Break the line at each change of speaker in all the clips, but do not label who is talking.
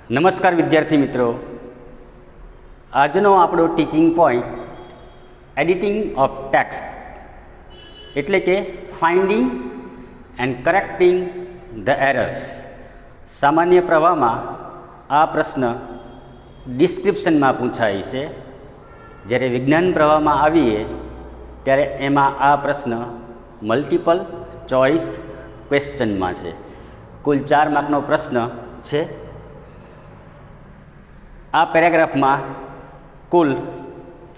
નમસ્કાર વિદ્યાર્થી મિત્રો, આજનો આપણો teaching point editing of text એટલે કે finding and correcting the errors. સામાન્ય પ્રવાહમાં આ પ્રશ્ન ડિસ્ક્રિપ્શનમાં પૂછાય છે, જ્યારે વિજ્ઞાન પ્રવાહમાં આવીએ ત્યારે એમાં આ પ્રશ્ન મલ્ટિપલ ચોઇસ ક્વેશ્ચનમાં છે. કુલ 4 માર્કનો પ્રશ્ન છે. આ પેરેગ્રાફમાં કુલ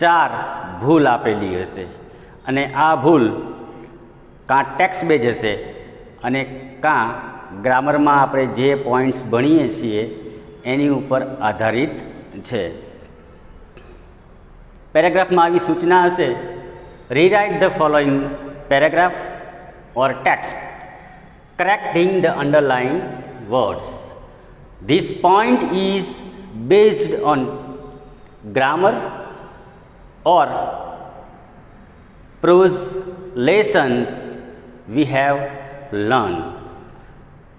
4 ભૂલ આપેલી હશે અને આ ભૂલ કાં ટેક્સ્ટ બેઝ હશે અને કાં ગ્રામરમાં આપણે જે પોઈન્ટ્સ ભણીએ છીએ એની ઉપર આધારિત છે. પેરેગ્રાફમાં આવી સૂચના હશે: rewrite the following paragraph or text correcting the underlined words. This point is based on grammar or prose lessons we have learned.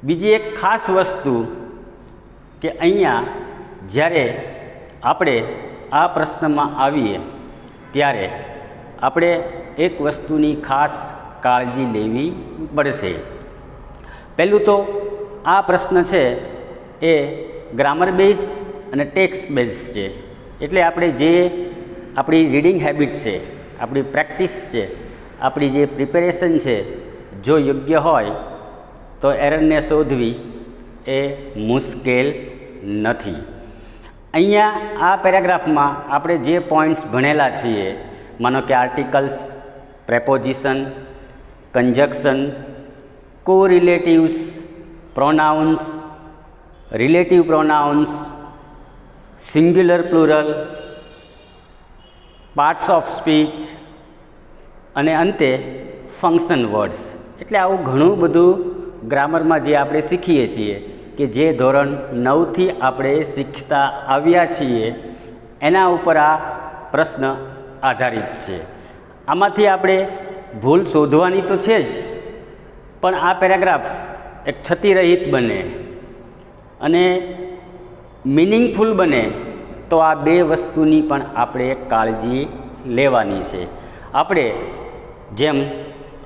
બીજી એક ખાસ વસ્તુ કે અહીંયા જ્યારે આપણે આ પ્રશ્નમાં આવીએ ત્યારે આપણે એક વસ્તુની ખાસ કાળજી લેવી પડશે. પહેલું તો આ પ્રશ્ન છે એ ગ્રામર બેઝ અને ટેક્સ્ટ બેઝ છે. એટલે આપણે જે આપણી રીડિંગ હેબિટ છે, આપણી પ્રેક્ટિસ છે, આપણી જે પ્રિપેરેશન છે, જો યોગ્ય હોય તો એરરને શોધવી એ મુશ્કેલ નથી. અહીંયા આ પેરેગ્રાફમાં આપણે જે પોઈન્ટ્સ ભણેલા છીએ, માનો કે articles, preposition, conjunction, correlatives, pronouns, relative pronouns, singular plural, parts of speech અને અંતે ફંક્શન વર્ડ્સ. એટલે આવું ઘણું બધું ગ્રામરમાં જે આપણે શીખીએ છીએ કે જે ધોરણ 9થી આપણે શીખતા આવ્યા છીએ એના ઉપર આ પ્રશ્ન આધારિત છે. આમાંથી આપણે ભૂલ શોધવાની તો છે જ, પણ આ પેરેગ્રાફ એક છતિરહિત બને અને મિનિંગફુલ બને તો આ બે વસ્તુની પણ આપણે કાળજી લેવાની છે. આપણે જેમ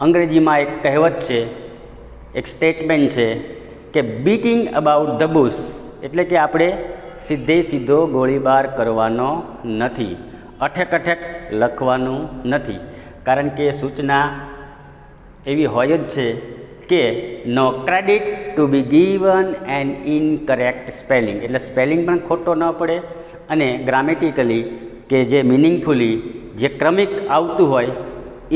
અંગ્રેજીમાં એક કહેવત છે, એક સ્ટેટમેન્ટ છે કે બીટિંગ અબાઉટ ધ બુશ, એટલે કે આપણે સીધો ગોળીબાર કરવાનો નથી, અઠેક લખવાનું નથી. કારણ કે સૂચના એવી હોય જ છે કે no credit to be given and incorrect spelling, એટલે સ્પેલિંગ પણ ખોટો ન પડે અને ગ્રામેટિકલી કે જે મિનિંગફુલી જે ક્રમિક આવતું હોય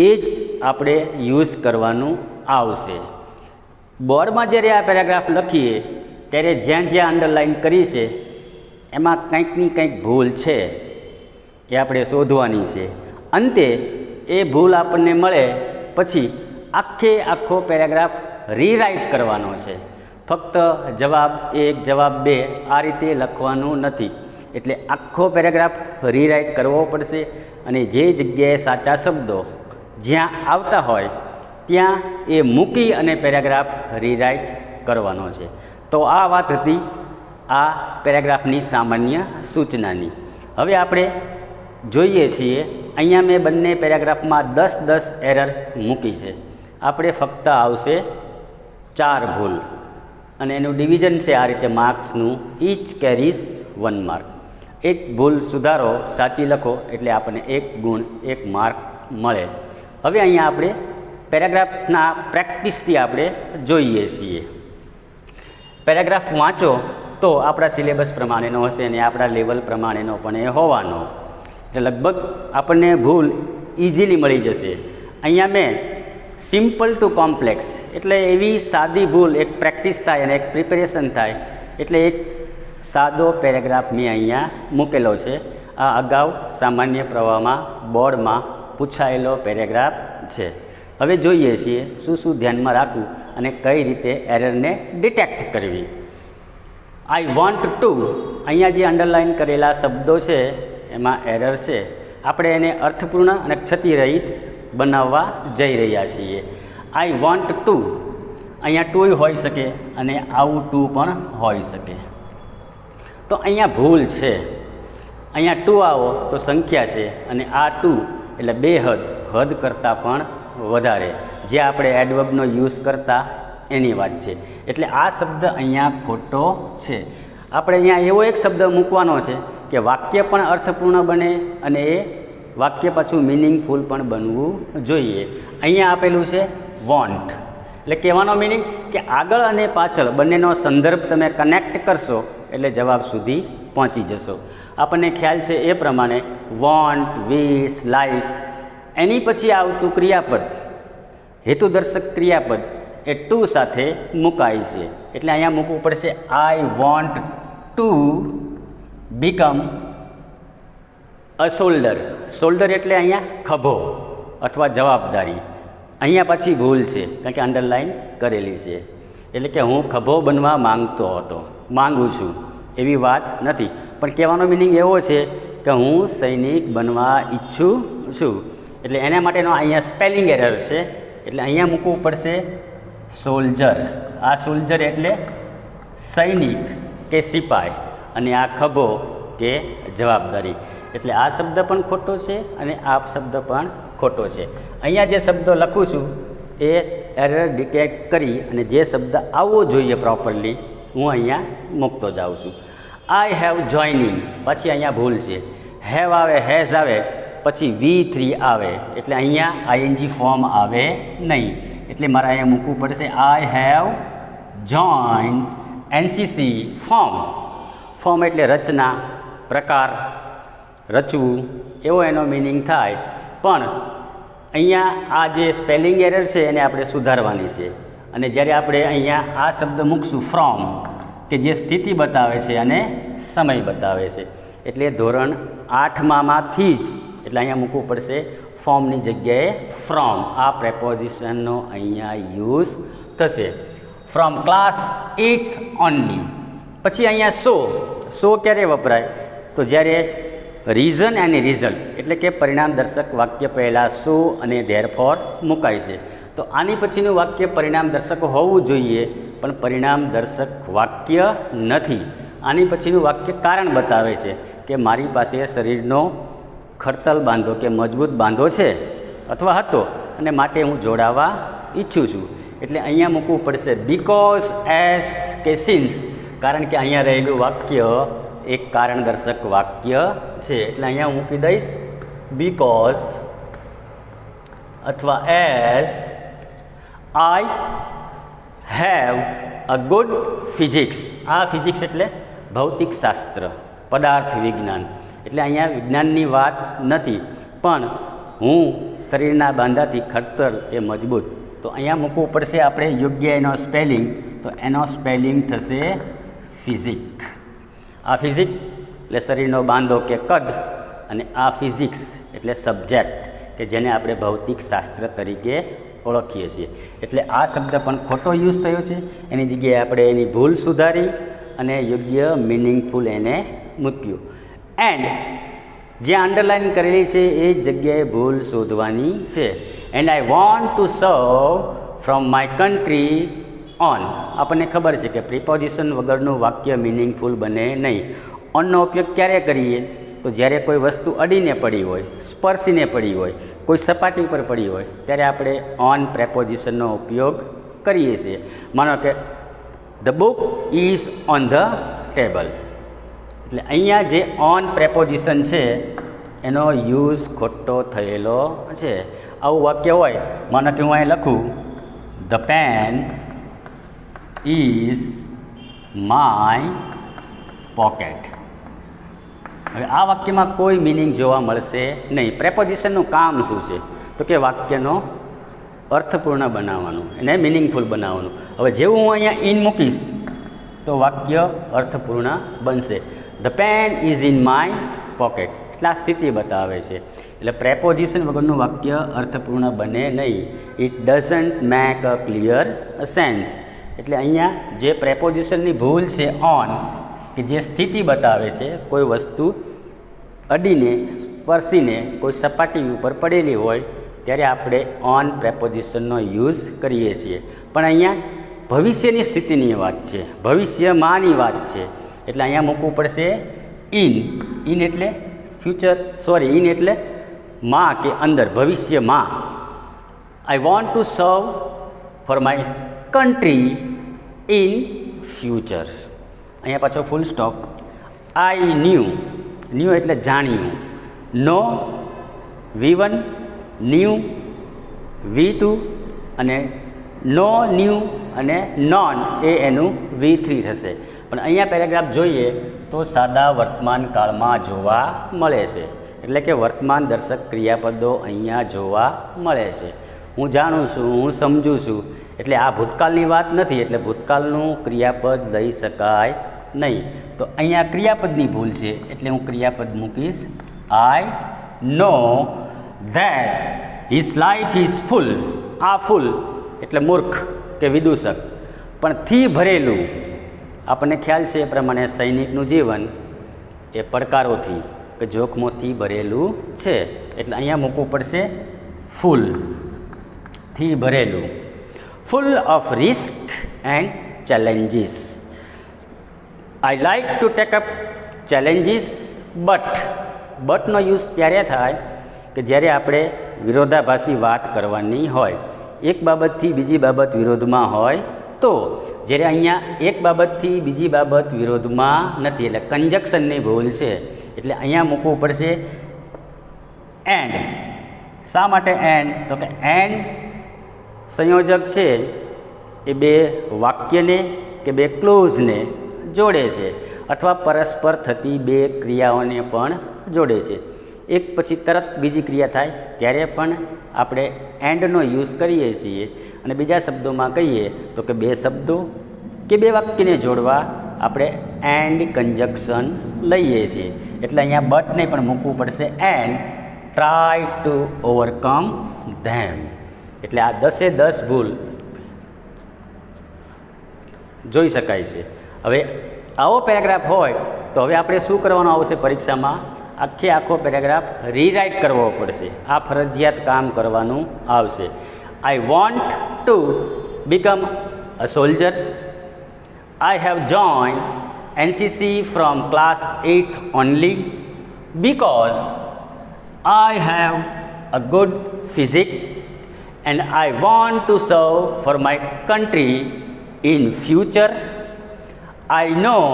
એ જ આપણે યુઝ કરવાનું આવશે. બોર્ડમાં જ્યારે આ પેરેગ્રાફ લખીએ ત્યારે જ્યાં અંડરલાઇન કરી છે એમાં કંઈકની કંઈક ભૂલ છે એ આપણે શોધવાની છે. અંતે એ ભૂલ આપણને મળે પછી આખો પેરેગ્રાફ રીરાઇટ કરવાનો છે. ફક્ત જવાબ 1, જવાબ 2 આ રીતે લખવાનું નથી. એટલે આખો પેરેગ્રાફ રીરાઇટ કરવો પડશે અને જે જગ્યાએ સાચા શબ્દો જ્યાં આવતા હોય ત્યાં એ મૂકી અને પેરેગ્રાફ રીરાઇટ કરવાનો છે. તો આ વાત હતી આ પેરેગ્રાફની સામાન્ય સૂચનાની. હવે આપણે જોઈએ છીએ, અહીંયા મેં બંને પેરેગ્રાફમાં 10 એરર મૂકી છે. આપણે ફક્ત આવશે 4 ભૂલ અને એનું ડિવિઝન છે આ રીતે માર્ક્સનું, ઈચ કેરીઝ 1 માર્ક. એક ભૂલ સુધારો, સાચી લખો એટલે આપણને 1 ગુણ 1 માર્ક મળે. હવે અહીંયા આપણે પેરેગ્રાફના પ્રેક્ટિસથી આપણે જોઈએ છીએ. પેરેગ્રાફ વાંચો તો આપણા સિલેબસ પ્રમાણેનો હશે અને આપણા લેવલ પ્રમાણેનો પણ એ હોવાનો, એટલે લગભગ આપણને ભૂલ ઇઝીલી મળી જશે. અહીંયા મેં સિમ્પલ ટુ કોમ્પ્લેક્સ, એટલે એવી સાદી ભૂલ, એક પ્રેક્ટિસ થાય અને એક પ્રિપેરેશન થાય, એટલે એક સાદો પેરેગ્રાફ મેં અહીંયા મૂકેલો છે. આ અગાઉ સામાન્ય પ્રવાહમાં બોર્ડમાં પૂછાયેલો પેરેગ્રાફ છે. હવે જોઈએ છીએ શું ધ્યાનમાં રાખવું અને કઈ રીતે એરરને ડિટેક્ટ કરવી. આઈ વોન્ટ ટુ, અહીંયા જે અંડરલાઇન કરેલા શબ્દો છે એમાં એરર છે. આપણે એને અર્થપૂર્ણ અને ક્ષતિરહિત બનાવવા જઈ રહ્યા છીએ. આઈ વોન્ટ ટુ, અહીંયા ટુ હોઈ શકે અને આવું ટુ પણ હોઈ શકે. તો અહીંયા ભૂલ છે. અહીંયા ટુ આવો તો સંખ્યા છે અને આ ટુ એટલે બેહદ, હદ કરતાં પણ વધારે, જે આપણે એડવર્બનો યુઝ કરતા એની વાત છે. એટલે આ શબ્દ અહીંયા ખોટો છે. આપણે અહીંયા એવો એક શબ્દ મૂકવાનો છે કે વાક્ય પણ અર્થપૂર્ણ બને અને એ વાક્ય પાછું મિનિંગફુલ પણ બનવું જોઈએ. અહીંયા આપેલું છે વોન્ટ, એટલે કહેવાનો મિનિંગ કે આગળ અને પાછળ બંનેનો સંદર્ભ તમે કનેક્ટ કરશો એટલે જવાબ સુધી પહોંચી જશો. આપણને ખ્યાલ છે એ પ્રમાણે વોન્ટ, વિશ, લાઈક એની પછી આવતું ક્રિયાપદ, હેતુદર્શક ક્રિયાપદ એ ટુ સાથે મુકાય છે. એટલે અહીંયા મૂકવું પડશે I want to become a shoulder. Shoulder એટલે અહીંયા ખભો અથવા જવાબદારી. અહીંયા પછી ભૂલ છે કારણ કે અંડરલાઇન કરેલી છે. એટલે કે હું ખભો બનવા માંગુ છું એવી વાત નથી, પણ કહેવાનો મિનિંગ એવો છે કે હું સૈનિક બનવા ઈચ્છું છું. એટલે એના માટેનો અહીંયા સ્પેલિંગ એરર છે. એટલે અહીંયા મૂકવું પડશે સોલ્જર. આ સોલ્જર એટલે સૈનિક કે સિપાઈ અને આ ખભો કે જવાબદારી. એટલે આ શબ્દ પણ ખોટો છે અને આ શબ્દ પણ ખોટો છે. અહીંયા જે શબ્દ લખું છું એ એરર ડિટેક્ટ કરી અને જે શબ્દ આવવો જોઈએ પ્રોપરલી હું અહીંયા મૂકતો જાઉં છું. આઈ હેવ જોઈનિંગ, પછી અહીંયા ભૂલ છે. હેવ આવે, હેઝ આવે, પછી V3 આવે એટલે અહીંયા આઈએનજી ફોર્મ આવે નહીં. એટલે મારે અહીંયા મૂકવું પડશે I have join NCC form. Form એટલે રચના, પ્રકાર, રચવું એવો એનો મિનિંગ થાય. પણ અહીંયા આ જે સ્પેલિંગ એરર છે એને આપણે સુધારવાની છે. અને જ્યારે આપણે અહીંયા આ શબ્દ મૂકશું ફ્રોમ, કે જે સ્થિતિ બતાવે છે અને સમય બતાવે છે, એટલે ધોરણ 8માંથી જ એટલે અહીંયા મૂકવું પડશે ફોર્મની જગ્યાએ ફ્રોમ. આ પ્રેપોઝિશનનો અહીંયા યુઝ થશે. From class 8 only. પછી અહીંયા સો ક્યારે વપરાય તો જ્યારે રીઝન અને રિઝલ્ટ એટલે કે પરિણામ દર્શક વાક્ય પહેલાં સો અને ધેરફોર મુકાય છે. તો આની પછીનું વાક્ય પરિણામ દર્શક હોવું જોઈએ, પણ પરિણામ દર્શક વાક્ય નથી. આની પછીનું વાક્ય કારણ બતાવે છે કે મારી પાસે શરીરનો ખડતલ બાંધો કે મજબૂત બાંધો છે અથવા હતો અને માટે હું જોડાવા ઈચ્છું છું. એટલે અહીંયા મૂકવું પડશે બીકોઝ, એસ કે સિન્સ, કારણ કે અહીંયા રહેલું વાક્ય એક કારણ દર્શક વાક્ય છે. એટલે અહીંયા મૂકી દઈશ બીકોઝ અથવા S I have a good physics. આ ફિઝિક્સ એટલે ભૌતિક શાસ્ત્ર, પદાર્થ વિજ્ઞાન. એટલે અહીંયા વિજ્ઞાનની વાત નથી, પણ હું શરીરના બાંધાથી ખડતલ એ મજબૂત. તો અહીંયા મૂકવું પડશે આપણે યોગ્ય એનો સ્પેલિંગ. તો એનો સ્પેલિંગ થશે ફિઝિક. આ ફિઝિક એટલે શરીરનો બાંધો કે કદ, અને આ ફિઝિક્સ એટલે સબ્જેક્ટ કે જેને આપણે ભૌતિક શાસ્ત્ર તરીકે ઓળખીએ છીએ. એટલે આ શબ્દ પણ ખોટો યુઝ થયો છે. એની જગ્યાએ આપણે એની ભૂલ સુધારી અને યોગ્ય મિનિંગફુલ એને મૂક્યું. એન્ડ જે અંડરલાઇન કરેલી છે એ જગ્યાએ ભૂલ શોધવાની છે. એન્ડ આઈ વોન્ટ ટુ સર્વ ફ્રોમ માય કન્ટ્રી ઓન. આપણને ખબર છે કે પ્રિપોઝિશન વગરનું વાક્ય મિનિંગફુલ બને નહીં. ઓનનો ઉપયોગ ક્યારે કરીએ તો જ્યારે કોઈ વસ્તુ અડીને પડી હોય, સ્પર્શીને પડી હોય, કોઈ સપાટી ઉપર પડી હોય ત્યારે આપણે ઓન પ્રેપોઝિશનનો ઉપયોગ કરીએ છીએ. માનો કે the book is on the table. એટલે અહીંયા જે ઓન પ્રેપોઝિશન છે એનો યુઝ ખોટો થયેલો છે. આવું વાક્ય હોય, માનો કે હું અહીં લખું the pen is my pocket. હવે આ વાક્યમાં કોઈ મિનિંગ જોવા મળશે નહીં. પ્રેપોઝિશનનું કામ શું છે તો કે વાક્યનો અર્થપૂર્ણ બનાવવાનું, એને મિનિંગફુલ બનાવવાનું. હવે જેવું હું અહીંયા ઇન મૂકીશ તો વાક્ય અર્થપૂર્ણ બનશે. The pen is in my pocket. એટલે આ સ્થિતિ બતાવે છે. એટલે પ્રેપોઝિશન વગરનું વાક્ય અર્થપૂર્ણ બને નહીં. It doesn't make a clear sense. એટલે અહીંયા જે પ્રેપોઝિશનની ભૂલ છે ઓન, કે જે સ્થિતિ બતાવે છે કોઈ વસ્તુ અડીને સ્પર્શીને કોઈ સપાટી ઉપર પડેલી હોય ત્યારે આપણે ઓન પ્રેપોઝિશનનો યુઝ કરીએ છીએ. પણ અહીંયા ભવિષ્યની સ્થિતિની વાત છે, ભવિષ્યમાંની વાત છે. એટલે અહીંયા મૂકવું પડશે ઇન. ઇન એટલે ફ્યુચર, સોરી ઇન એટલે માં કે અંદર, ભવિષ્યમાં. આઈ વોન્ટ ટુ સર્વ for my country in future. અહીંયા પાછો ફૂલ સ્ટોપ. આઈ ન્યૂ એટલે જાણ્યું. નો V1, ન્યૂ V2 અને નો ન્યૂ અને નોન એ એનું V3 થશે. પણ અહીંયા પેરેગ્રાફ જોઈએ તો સાદા વર્તમાન કાળમાં જોવા મળે છે, એટલે કે વર્તમાન દર્શક ક્રિયાપદો અહીંયા જોવા મળે છે. હું જાણું છું, હું સમજું છું, એટલે આ ભૂતકાળની વાત નથી, એટલે ભૂતકાળનું ક્રિયાપદ લઈ શકાય નહીં. તો અહીંયા ક્રિયાપદની ભૂલ છે, એટલે હું ક્રિયાપદ મૂકીશ I know that his life is full. આ ફૂલ એટલે મૂર્ખ કે વિદૂષક, પણ થી ભરેલું. આપણને ખ્યાલ છે એ પ્રમાણે સૈનિકનું જીવન એ પડકારોથી કે જોખમોથી ભરેલું છે, એટલે અહીંયા મૂકવું પડશે ફૂલ, થી ભરેલું. Full of risk and challenges. I like to take up challenges બટનો યુઝ ત્યારે થાય કે જ્યારે આપણે વિરોધાભાસી વાત કરવાની હોય, એક બાબતથી બીજી બાબત વિરોધમાં હોય તો. જ્યારે અહીંયા એક બાબતથી બીજી બાબત વિરોધમાં નથી, એટલે કંજક્શનની ભૂલ છે, એટલે અહીંયા મૂકવું પડશે એન્ડ. શા માટે એન્ડ? તો કે એન્ડ સંયોજક છે એ બે વાક્યને કે બે ક્લોઝને જોડે છે, અથવા પરસ્પર થતી બે ક્રિયાઓને પણ જોડે છે. એક પછી તરત બીજી ક્રિયા થાય ત્યારે પણ આપણે એન્ડનો યુઝ કરીએ છીએ. અને બીજા શબ્દોમાં કહીએ તો કે બે શબ્દો કે બે વાક્યને જોડવા આપણે એન્ડ કંજક્શન લઈએ છીએ. એટલે અહીંયા બટને પણ મૂકવું પડશે એન્ડ ટ્રાય ટુ ઓવરકમ ધેમ. એટલે આ 10 ભૂલ જોઈ શકાય છે. હવે આવો પેરેગ્રાફ હોય તો હવે આપણે શું કરવાનું આવશે પરીક્ષામાં? આખો પેરેગ્રાફ રીરાઇટ કરવો પડશે. આ ફરજિયાત કામ કરવાનું આવશે. I want to become a soldier. I have join NCC from class 8th only because I have a good physique and I want to serve for my country in future. I know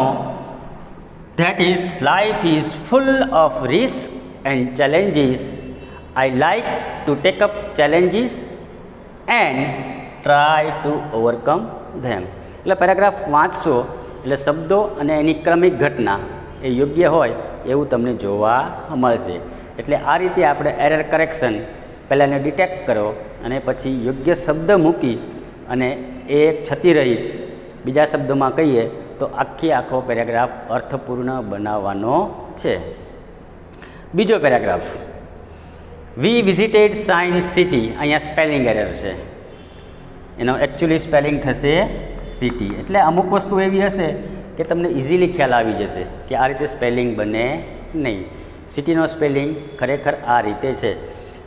that is life is full of risk and challenges. I like to take up challenges and try to overcome them. એટલે paragraph વાંચશો એટલે શબ્દો અને એની ક્રમિક ઘટના એ યોગ્ય હોય એવું તમને જોવા મળશે. એટલે આ રીતે આપણે એરર કરેક્શન પહેલાં એને ડિટેક્ટ કરો અને પછી યોગ્ય શબ્દ મૂકી અને એ ક્ષતિરહિત બીજા શબ્દોમાં કહીએ તો આખો પેરેગ્રાફ અર્થપૂર્ણ બનાવવાનો છે. બીજો પેરેગ્રાફ, વી વિઝિટેડ સાયન્સ સિટી. અહીંયા સ્પેલિંગ એરર છે, એનો એકચ્યુઅલી સ્પેલિંગ થશે સિટી. એટલે અમુક વસ્તુ એવી હશે કે તમને ઇઝીલી ખ્યાલ આવી જશે કે આ રીતે સ્પેલિંગ બને નહીં. સિટીનો સ્પેલિંગ ખરેખર આ રીતે છે.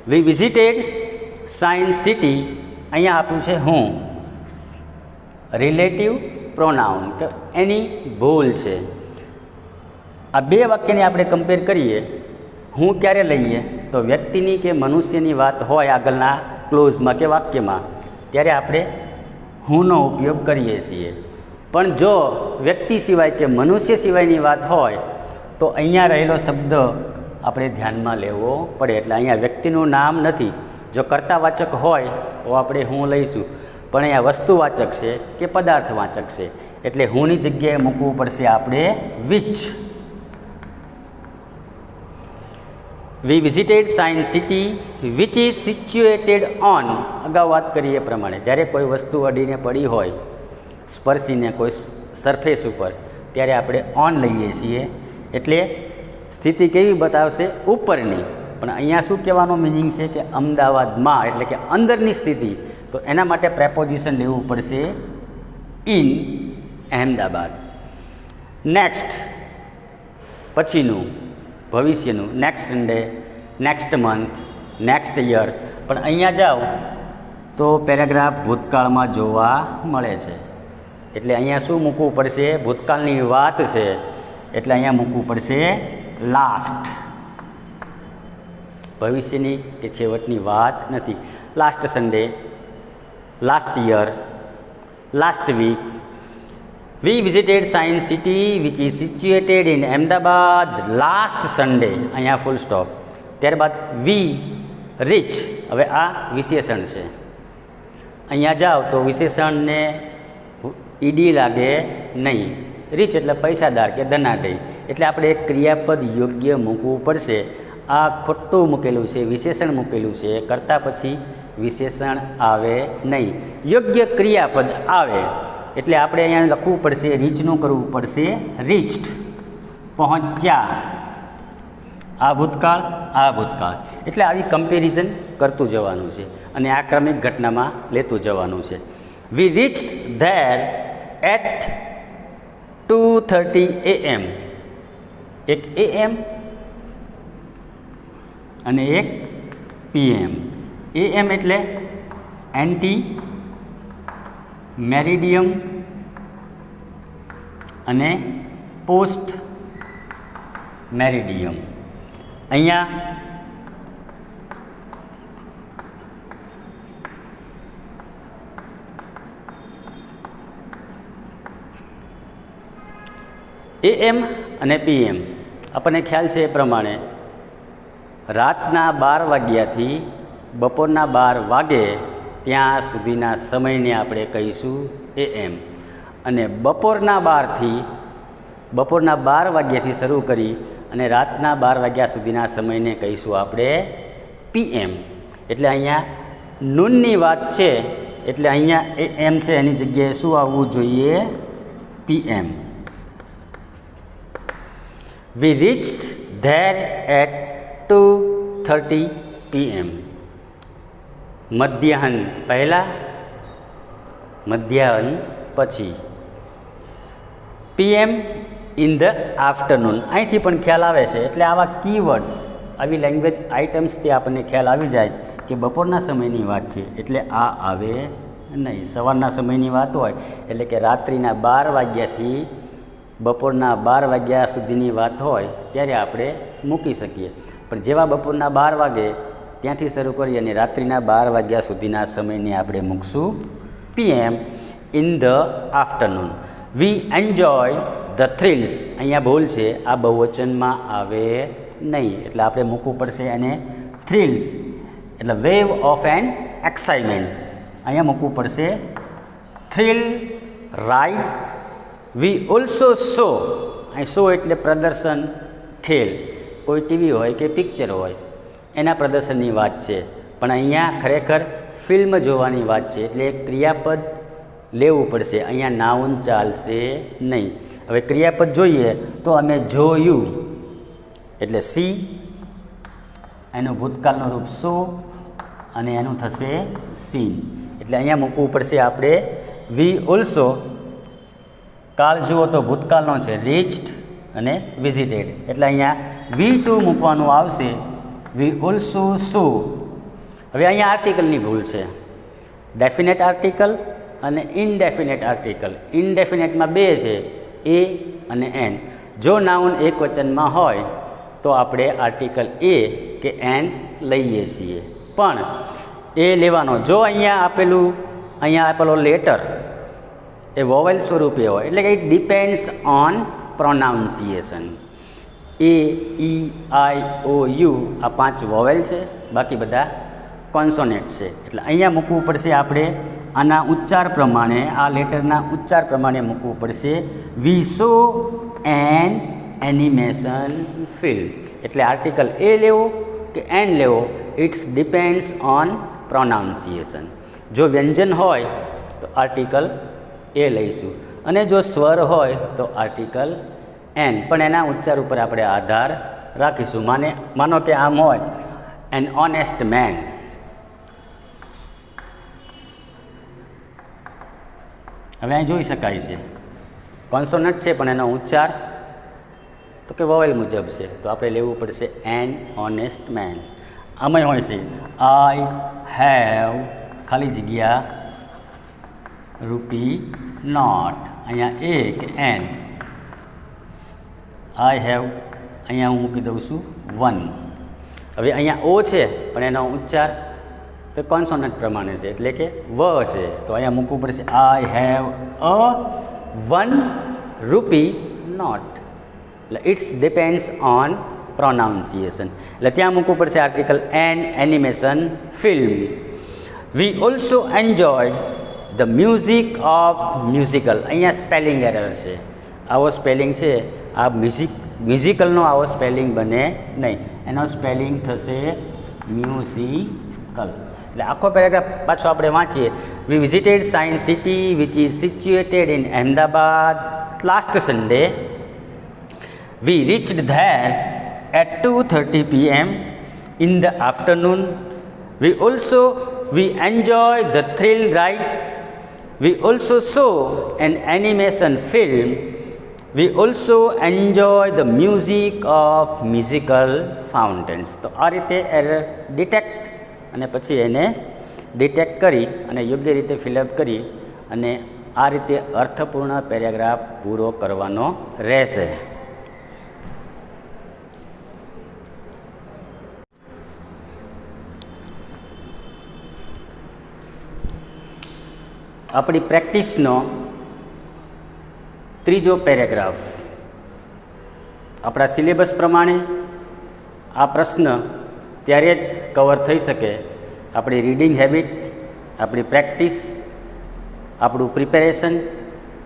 વી વિઝિટેડ સાયન્સ સિટી. અહીંયા આપ્યું છે હું. રિલેટિવ પ્રોનાઉન કે એની ભૂલ છે. આ બે વાક્યને આપણે કમ્પેર કરીએ. હું ક્યારે લઈએ તો વ્યક્તિની કે મનુષ્યની વાત હોય આગળના ક્લોઝમાં કે વાક્યમાં, ત્યારે આપણે હુંનો ઉપયોગ કરીએ છીએ. પણ જો વ્યક્તિ સિવાય કે મનુષ્ય સિવાયની વાત હોય તો અહીંયા રહેલો શબ્દ આપણે ધ્યાનમાં લેવો પડે. એટલે અહીંયા વ્યક્તિનું નામ નથી. જો કર્તાવાચક હોય તો આપણે હું લઈશું, પણ અહીંયા વસ્તુવાચક છે કે પદાર્થવાચક છે, એટલે હુંની જગ્યાએ મૂકવું પડશે આપણે which. V visited science city which is situated on. અગાઉ વાત કરીએ એ પ્રમાણે જ્યારે કોઈ વસ્તુ અડીને પડી હોય, સ્પર્શીને કોઈ સરફેસ ઉપર, ત્યારે આપણે ઓન લઈએ છીએ. એટલે સ્થિતિ કેવી બતાવશે? ઉપરની. પણ અહીંયા શું કહેવાનું મિનિંગ છે કે અમદાવાદમાં, એટલે કે અંદરની સ્થિતિ. તો એના માટે પ્રેપોઝિશન લેવું પડશે ઇન અહેમદાબાદ. નેક્સ્ટ પછીનું ભવિષ્યનું, next Sunday, next month, next year. પણ અહીંયા જાઓ તો પેરેગ્રાફ ભૂતકાળમાં જોવા મળે છે. એટલે અહીંયા શું મૂકવું પડશે? ભૂતકાળની વાત છે એટલે અહીંયા મૂકવું પડશે લાસ્ટ. ભવિષ્યની કે છેવટની વાત નથી. Last Sunday, last year, last week we visited science city which is situated in Ahmedabad last Sunday. અહીંયા ફૂલ સ્ટોપ. ત્યારબાદ we reach. હવે આ વિશેષણ છે. અહીંયા જાઓ તો વિશેષણને ઈડી લાગે નહીં. રીચ એટલે પૈસાદાર કે ધનાઢ્ય. એટલે આપણે એક ક્રિયાપદ યોગ્ય મૂકવું પડશે. આ ખોટું મૂકેલું છે, વિશેષણ મૂકેલું છે, કરતાં પછી વિશેષણ આવે નહીં, યોગ્ય ક્રિયાપદ આવે. એટલે આપણે અહીંયા લખવું પડશે, રીચનું કરવું પડશે રીચ્ડ, પહોંચ્યા. આ ભૂતકાળ, આ ભૂતકાળ. એટલે આવી કમ્પેરિઝન કરતું જવાનું છે અને આ ક્રમિક ઘટનામાં લેતું જવાનું છે. વી રીચ્ડ ધેર એટ 2:30 AM. એક AM અને એક PM. AM એટલે એન્ટી મેરિડિયમ અને પોસ્ટ મેરિડિયમ. અહીંયા AM અને PM આપણને ખ્યાલ છે એ પ્રમાણે રાતના 12 વાગ્યાથી બપોરના 12 વાગે ત્યાં સુધીના સમયને આપણે કહીશું AM. અને બપોરના 12 વાગ્યાથી શરૂ કરી અને રાતના 12 વાગ્યા સુધીના સમયને કહીશું આપણે PM. એટલે અહીંયા નૂનની વાત છે એટલે અહીંયા AM છે એની જગ્યાએ શું આવવું જોઈએ? PM. We reached there at 2:30 PM. મધ્યાહન પહેલાં, મધ્યાહન પછી. PM in the afternoon. અહીંથી પણ ખ્યાલ આવે છે. એટલે આવા કીવર્ડ્સ, આવી લેંગ્વેજ આઇટમ્સથી આપણને ખ્યાલ આવી જાય કે બપોરના સમયની વાત છે એટલે આ આવે નહીં. સવારના સમયની વાત હોય એટલે કે રાત્રિના 12 વાગ્યાથી બપોરના 12 વાગ્યા સુધીની વાત હોય ત્યારે આપણે મૂકી શકીએ. પણ જેવા બપોરના 12 વાગે ત્યાંથી શરૂ કરી અને રાત્રિના 12 વાગ્યા સુધીના સમયને આપણે મૂકશું PM in the afternoon. We enjoy the thrills. અહીંયા ભૂલ છે, આ બહુવચનમાં આવે નહીં એટલે આપણે મૂકવું પડશે એને થ્રિલ્સ એટલે વેવ ઓફ એન એક્સાઇટમેન્ટ. અહીંયા મૂકવું પડશે thrill ride. We also show. અહીં શો એટલે પ્રદર્શન, ખેલ. કોઈ ટીવી હોય કે પિક્ચર હોય એના પ્રદર્શનની વાત છે. પણ અહીંયા ખરેખર ફિલ્મ જોવાની વાત છે એટલે એક ક્રિયાપદ લેવું પડશે. અહીંયા નાઉન ચાલશે નહીં. હવે ક્રિયાપદ જોઈએ તો અમે જોયું એટલે સી, એનું ભૂતકાળનું રૂપ સો અને એનું થશે સીન. એટલે અહીંયા મૂકવું પડશે આપણે વી ઓલ્સો. કાળ જુઓ તો ભૂતકાળનો છે રીચ્ડ અને વિઝિટેડ એટલે અહીંયા V2 મૂકવાનું આવશે. વી ઓલ્સો સો. હવે અહીંયા આર્ટિકલની ભૂલ છે. ડેફિનેટ આર્ટિકલ અને ઇનડેફિનેટ આર્ટિકલ. ઇનડેફિનેટમાં બે છે, એ અને એન. જો નાઉન એક વચનમાં હોય તો આપણે આર્ટિકલ એ કે એન લઈએ છીએ, પણ એ લેવાનો. જો અહીંયા આપેલો લેટર એ વોવેલ સ્વરૂપે હોય એટલે કે it depends on pronunciation. A, E, I, O, U આ 5 વોવેલ છે, બાકી બધા કોન્સોનેન્ટ છે. એટલે અહીંયા મૂકવું પડશે આપણે આના ઉચ્ચાર પ્રમાણે, આ લેટરના ઉચ્ચાર પ્રમાણે મૂકવું પડશે વી સો એન એનિમેશન ફિલ્મ. એટલે આર્ટિકલ એ લેવો કે એન લેવો, ઇટ્સ ડિપેન્ડ્સ ઓન પ્રોનાઉન્સિએશન. જો વ્યંજન હોય તો આર્ટિકલ એ લઈશું અને જો સ્વર હોય તો આર્ટિકલ એન. પણ એના ઉચ્ચાર ઉપર આપણે આધાર રાખીશું. માનો કે આમ હોય એન ઓનેસ્ટ મેન. હવે અહીં જોઈ શકાય છે કોન્સોનન્ટ છે પણ એનો ઉચ્ચાર તો કે વોવેલ મુજબ છે, તો આપણે લેવું પડશે એન ઓનેસ્ટ મેન. આમાંય હોય છે આઈ હેવ ખાલી જગ્યા રૂપી નોટ. અહીંયા એ કે એન, આઈ હેવ અહીંયા હું મૂકી દઉં છું 1. હવે અહીંયા ઓ છે પણ એનો ઉચ્ચાર તો કોન્સોનન્ટ પ્રમાણે છે એટલે કે વ છે, તો અહીંયા મૂકવું પડશે આઈ હેવ અ 1 રૂપી નોટ. એટલે ઇટ્સ ડિપેન્ડ્સ ઓન પ્રોનાઉન્સિએશન. એટલે ત્યાં મૂકવું પડશે article an animation film. We also enjoyed the music of musical. અહીંયા સ્પેલિંગ એરર છે, આવો સ્પેલિંગ છે આ મ્યુઝિકલનો આવો સ્પેલિંગ બને નહીં, એનો સ્પેલિંગ થશે મ્યુઝિકલ. એટલે આખો પેરેગ્રાફ પાછો આપણે વાંચીએ. We visited science city which is situated in Ahmedabad last Sunday. We reached there at 2:30 p.m. in the afternoon. We enjoyed the thrill ride. We also saw an animation film. We also enjoy the music of musical fountains. તો આ રીતે error detect અને પછી એને detect કરી અને યોગ્ય રીતે ફિલઅપ કરી અને આ રીતે અર્થપૂર્ણ પેરેગ્રાફ પૂરો કરવાનો રહેશે. આપણી પ્રેક્ટિસનો ત્રીજો પેરેગ્રાફ. આપણા સિલેબસ પ્રમાણે આ પ્રશ્ન ત્યારે જ કવર થઈ શકે આપણી રીડિંગ હેબિટ, આપણી પ્રેક્ટિસ, આપણું પ્રિપેરેશન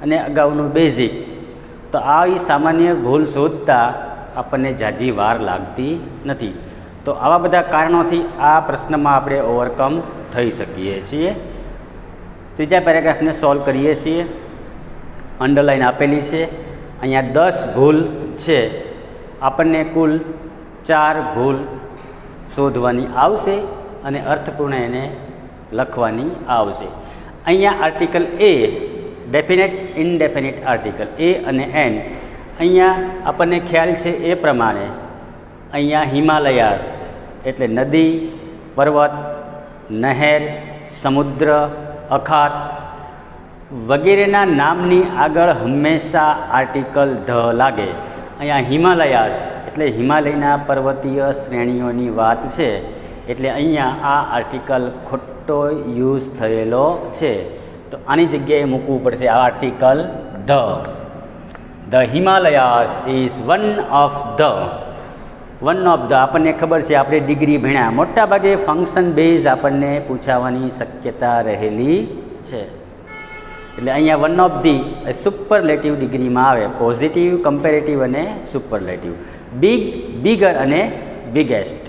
અને અગાઉનું બેઝિક. તો આવી સામાન્ય ભૂલ શોધતા આપણને ઝાઝી વાર લાગતી નથી. તો આવા બધા કારણોથી આ પ્રશ્નમાં આપણે ઓવરકમ થઈ શકીએ છીએ. ત્રીજા પેરેગ્રાફને સોલ્વ કરીએ છીએ. અંડરલાઈન આપેલી છે, અહીંયા 10 ભૂલ છે. આપણને કુલ 4 ભૂલ શોધવાની આવશે અને અર્થપૂર્ણ એને લખવાની આવશે. અહીંયા આર્ટિકલ એ, ડેફિનેટ ઇનડેફિનેટ આર્ટિકલ એ અને એન. અહીંયા આપણને ખ્યાલ છે એ પ્રમાણે અહીંયા હિમાલયાસ એટલે નદી, પર્વત, નહેર, સમુદ્ર, અખાત વગેરેના નામની આગળ હંમેશા આર્ટિકલ ધ લાગે. અહીંયા હિમાલયાસ એટલે હિમાલયના પર્વતીય શ્રેણીઓની વાત છે, એટલે અહીંયા આ આર્ટિકલ ખોટો યુઝ થયેલો છે. તો આની જગ્યાએ મૂકવું પડશે આ article the. The Himalayas is one of the. આપણને ખબર છે, આપણે ડિગ્રી ભણ્યા, મોટાભાગે ફંક્શન બેઝ આપણને પૂછાવાની શક્યતા રહેલી છે. એટલે અહીંયા વન ઓફ ધી સુપરલેટિવ ડિગ્રીમાં આવે, પોઝિટિવ, કમ્પેરેટિવ અને સુપરલેટિવ. બિગ, બિગર અને બિગેસ્ટ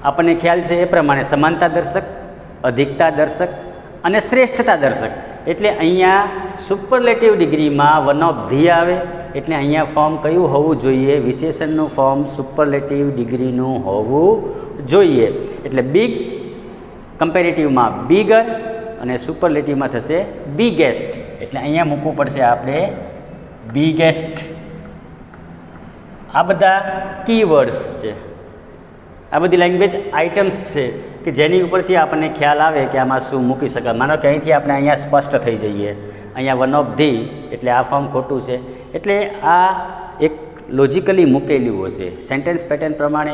આપણને ખ્યાલ છે એ પ્રમાણે સમાનતા દર્શક, અધિકતા દર્શક અને શ્રેષ્ઠતા દર્શક. એટલે અહીંયા સુપરલેટિવ ડિગ્રીમાં વન ઓફ ધી આવે, એટલે અહીંયા ફોર્મ કયું હોવું જોઈએ? વિશેષણનું ફોર્મ સુપરલેટિવ ડિગ્રીનું હોવું જોઈએ. એટલે બિગ કમ્પેરેટિવમાં બિગર અને સુપરલેટિવમાં થશે બિગેસ્ટ. એટલે અહીંયા મૂકવું પડશે આપણે બિગેસ્ટ. આ બધા કીવર્ડ્સ છે, આ બધી લેંગ્વેજ આઇટમ્સ છે કે જેની ઉપરથી આપણને ખ્યાલ આવે કે આમાં શું મૂકી શકાય. માનો કે અહીંથી આપણે અહીંયા સ્પષ્ટ થઈ જઈએ, અહીંયા વન ઓફ ધી એટલે આ ફોર્મ ખોટું છે. એટલે આ એક લોજિકલી મૂકેલું હશે સેન્ટેન્સ પેટર્ન પ્રમાણે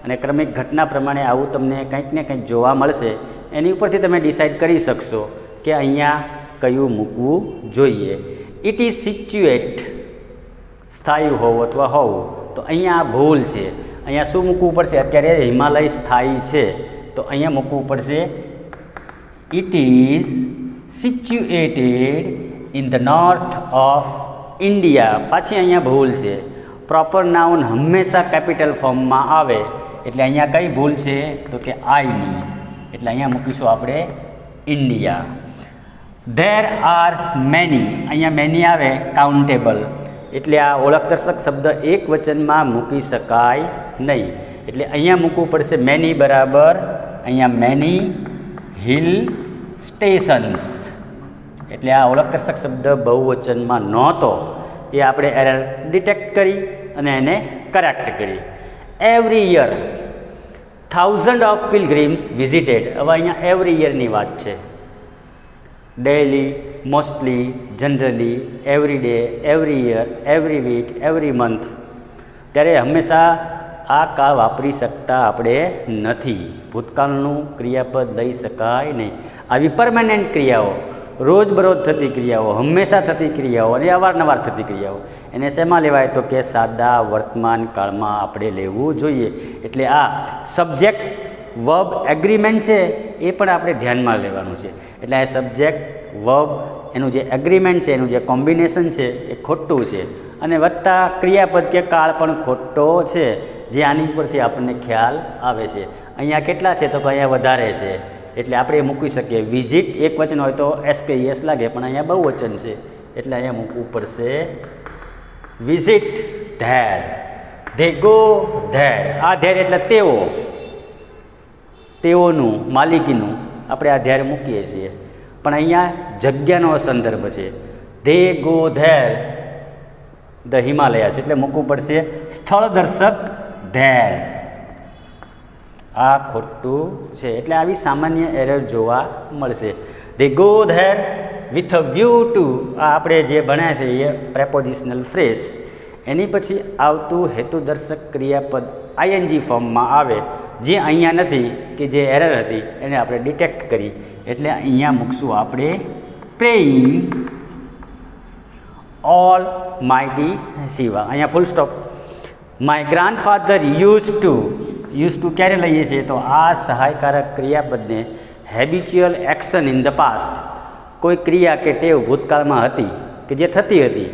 અને ક્રમિક ઘટના પ્રમાણે. આવું તમને કંઈક ને કંઈક જોવા મળશે, એની ઉપરથી તમે ડિસાઇડ કરી શકશો કે અહીંયા કયું મૂકવું જોઈએ. ઇટ ઇઝ સિચ્યુએટ સ્થાયી હોવું અથવા હોવું, તો અહીંયા આ ભૂલ છે. અહીંયા શું મૂકવું પડશે? અત્યારે હિમાલય સ્થાયી છે, તો અહીંયા મૂકવું પડશે it is situated in the north of India. પાછી અહીંયા ભૂલ છે. પ્રોપર નાઉન હંમેશા કેપિટલ ફોર્મમાં આવે, એટલે અહીંયા કઈ ભૂલ છે? તો કે આઈની. એટલે અહીંયા મૂકીશું આપણે ઇન્ડિયા. ધેર આર મેની, અહીંયા મેની આવે કાઉન્ટેબલ, એટલે આ ઓળખદર્શક શબ્દ એક વચનમાં મૂકી શકાય નહીં. એટલે અહીંયા મૂકવું પડશે મેની બરાબર અહીંયા મેની હિલ સ્ટેશન્સ. એટલે આ ઓળખદર્શક શબ્દ બહુવચનમાં નહોતો, એ આપણે એરર ડિટેક્ટ કરી અને એને કરેક્ટ કરી. Every year 1000 of pilgrims visited. હવે અહીંયા એવરી યરની વાત છે. Daily, mostly, generally, every day, every year, every week, every month, ત્યારે હંમેશા આ કાળ વાપરી શકતા આપણે નથી. ભૂતકાળનું ક્રિયાપદ લઈ શકાય નહીં. આવી પરમાનન્ટ ક્રિયાઓ, રોજબરોજ થતી ક્રિયાઓ, હંમેશા થતી ક્રિયાઓ અને અવારનવાર થતી ક્રિયાઓ, એને શેમાં લેવાય તો કે સાદા વર્તમાન કાળમાં આપણે લેવું જોઈએ. એટલે આ સબ્જેક્ટ વર્બ એગ્રીમેન્ટ છે એ પણ આપણે ધ્યાનમાં લેવાનું છે. એટલે આ સબ્જેક્ટ વર્બ એનું જે એગ્રીમેન્ટ છે, એનું જે કોમ્બિનેશન છે એ ખોટું છે, અને વત્તા ક્રિયાપદ કે કાળ પણ ખોટો છે, જે આની ઉપરથી આપણને ખ્યાલ આવે છે. અહીંયા કેટલા છે તો કે અહીંયા વધારે છે, એટલે આપણે મૂકી શકીએ વિઝિટ એક વચન હોય તો SKES લાગે, પણ અહીંયા બહુવચન છે એટલે અહીંયા મૂકવું પડશે visit there. They go there. આ ધેર એટલે તેઓ, તેઓનું, માલિકીનું આપણે આ ધેર મૂકીએ છીએ, પણ અહીંયા જગ્યાનો સંદર્ભ છે. They go there the Himalayas, એટલે મૂકવું પડશે સ્થળ દર્શક ધેર. આ ખોટું છે, એટલે આવી સામાન્ય એરર જોવા મળશે. They go there with a view to, આ આપણે જે ભણ્યા છે એ પ્રેપોઝિશનલ ફ્રેઝ, એની પછી આવતું હેતુદર્શક ક્રિયાપદ ING ફોર્મમાં આવે, જે અહીંયા નથી, કે જે એરર હતી એને આપણે ડિટેક્ટ કરી, એટલે અહીંયા મૂકશું આપણે પ્રેઇંગ ઓલ માઇટી શિવા. અહીંયા full stop. My grandfather use to ક્યારે લઈએ છીએ તો આ સહાયકારક ક્રિયાપદને habitual action in the past, કોઈ ક્રિયા કે ટેવ ભૂતકાળમાં હતી કે જે થતી હતી